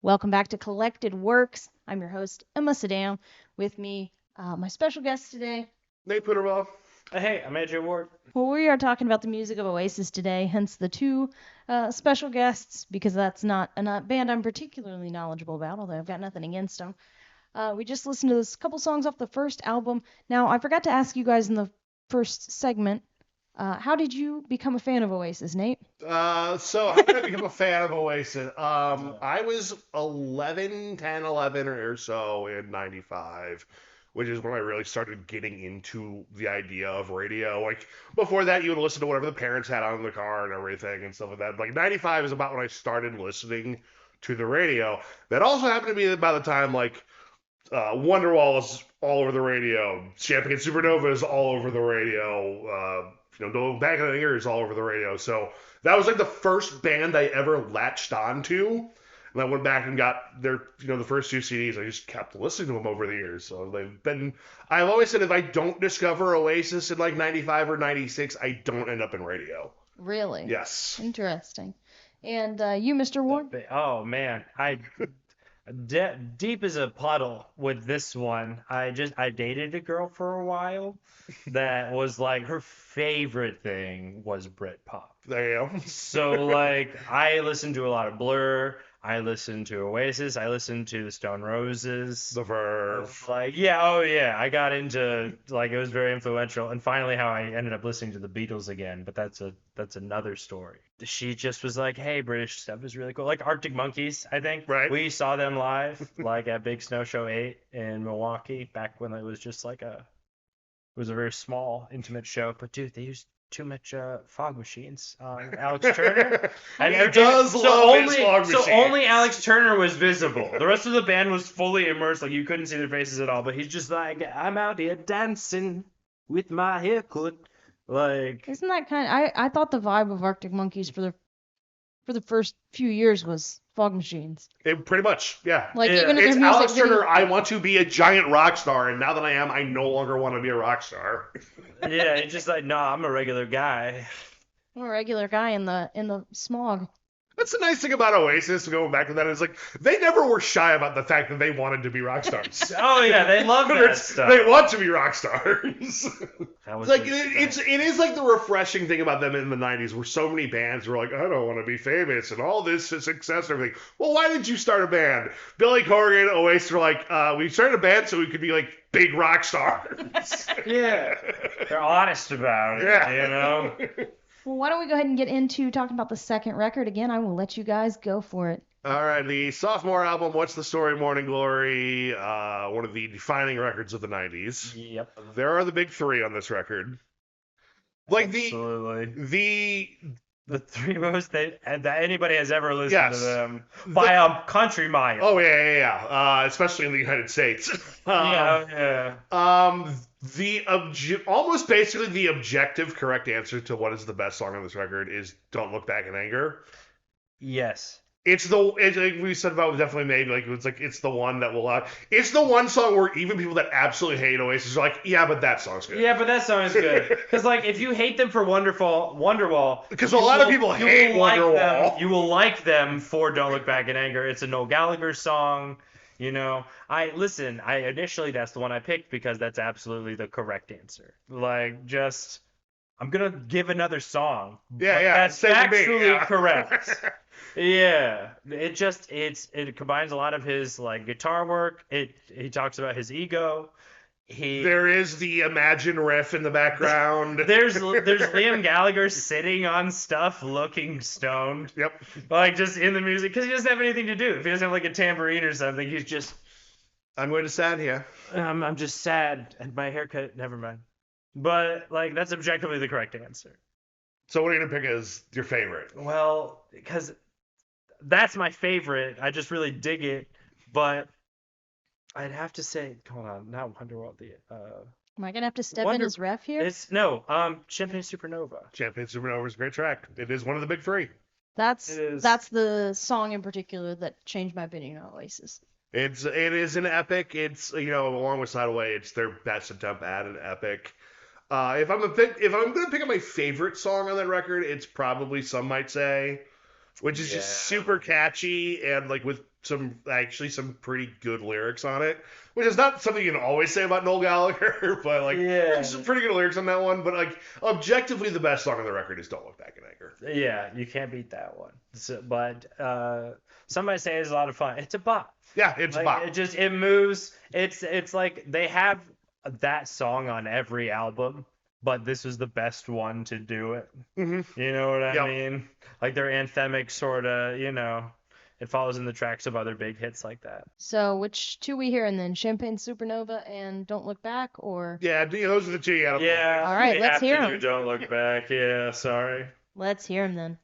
Welcome back to Collected Works. I'm your host, Emma Sedam. With me, my special guest today. Nate Puderbaugh. Hey, I'm AJ Ward. Well, we are talking about the music of Oasis today, hence the two special guests, because that's not a band I'm particularly knowledgeable about, although I've got nothing against them. We just listened to this couple songs off the first album. Now, I forgot to ask you guys in the first segment, how did you become a fan of Oasis, Nate? So how did I become a fan of Oasis? I was 10, 11 or so in 95, which is when I really started getting into the idea of radio. Like, before that, you would listen to whatever the parents had on in the car and everything and stuff like that. Like, 95 is about when I started listening to the radio. That also happened to be about the time, like, Wonderwall is all over the radio. Champagne Supernova is all over the radio. Back in the years, all over the radio. So that was like the first band I ever latched onto. And I went back and got their, the first two CDs. I just kept listening to them over the years. So I've always said if I don't discover Oasis in like 95 or 96, I don't end up in radio. Really? Yes. Interesting. And you, Mr. Ward? Oh man, deep as a puddle with this one. I dated a girl for a while that was like her favorite thing was Britpop. There you go. So like I listened to a lot of Blur. I listened to Oasis. I listened to the Stone Roses. The Verve. I got into it was very influential. And finally, how I ended up listening to the Beatles again. But that's another story. She just was like, "Hey, British stuff is really cool." Like Arctic Monkeys, I think. Right. We saw them live, like at Big Snow Show 8 in Milwaukee, back when it was just it was a very small, intimate show. But dude, they used too much fog machines on Alex Turner. He does love his fog machines. So only Alex Turner was visible. The rest of the band was fully immersed. Like you couldn't see their faces at all. But he's just like, "I'm out here dancing with my haircut." Like, isn't that I thought the vibe of Arctic Monkeys for the first few years was fog machines. Pretty much, yeah. Like Yeah. even in It's their music Alex Turner, video. I want to be a giant rock star, and now that I am, I no longer want to be a rock star. yeah, it's just like, no, I'm a regular guy. I'm a regular guy in the smog. That's the nice thing about Oasis, going back to that, is like, they never were shy about the fact that they wanted to be rock stars. Oh yeah, they love that stuff. They want to be rock stars. That was Like, just- it is like the refreshing thing about them in the 90s, where so many bands were like, I don't want to be famous, and all this success and everything. Well, why did you start a band? Billy Corgan, Oasis were like, we started a band so we could be like big rock stars. Yeah, they're honest about it. Yeah. You know. Well, why don't we go ahead and get into talking about the second record again? I will let you guys go for it. All right, the sophomore album, What's the Story, Morning Glory, one of the defining records of the 90s. Yep. There are the big three on this record. Like Absolutely. The three most that anybody has ever listened Yes. to them by a country mile. Oh yeah. Especially in the United States. Yeah. Almost basically the objective correct answer to what is the best song on this record is "Don't Look Back in Anger." Yes. It's like we said about definitely maybe it's the one that will it's the one song where even people that absolutely hate Oasis are like, yeah, but that song's good. Yeah, but that song is good. Because like if you hate them for Wonderwall, Because a lot of people hate Wonderwall. You will like them for Don't Look Back in Anger. It's a Noel Gallagher song. You know, initially that's the one I picked because that's absolutely the correct answer. Like, just, I'm gonna give another song. Yeah, but yeah. That's same to me, actually yeah. correct. Yeah. It combines a lot of his like guitar work. He talks about his ego. There is the Imagine riff in the background. There's Liam Gallagher sitting on stuff looking stoned. Yep. Like just in the music because he doesn't have anything to do. If he doesn't have like a tambourine or something, he's just I'm going to sad here. I'm just sad and my haircut. Never mind. But like that's objectively the correct answer. So what are you gonna pick as your favorite? Well, because that's my favorite. I just really dig it. But I'd have to say, hold on, not Wonderwall. Am I gonna have to step in as ref here? Champagne Supernova. Champagne Supernova is a great track. It is one of the big three. That's It is. the song in particular that changed my opinion on Oasis. It is an epic. It's along with Sideway, it's their best attempt at an epic. If I'm gonna pick up my favorite song on that record, it's probably Some Might Say, which is just super catchy and like with some pretty good lyrics on it, which is not something you can always say about Noel Gallagher, but like there's some pretty good lyrics on that one. But like objectively, the best song on the record is "Don't Look Back in Anger." Yeah, you can't beat that one. So, but somebody say it's a lot of fun. It's a bop. Yeah, it's like, bop. It moves. It's like they have that song on every album, but this was the best one to do it. Mm-hmm. You know what I mean? Like their anthemic sort of, it follows in the tracks of other big hits like that. So which two we hearing then? Champagne Supernova and Don't Look Back, or? Yeah, those are the two you gotta Yeah. All right, let's hear 'em. Don't Look Back. Yeah, sorry. Let's hear them then.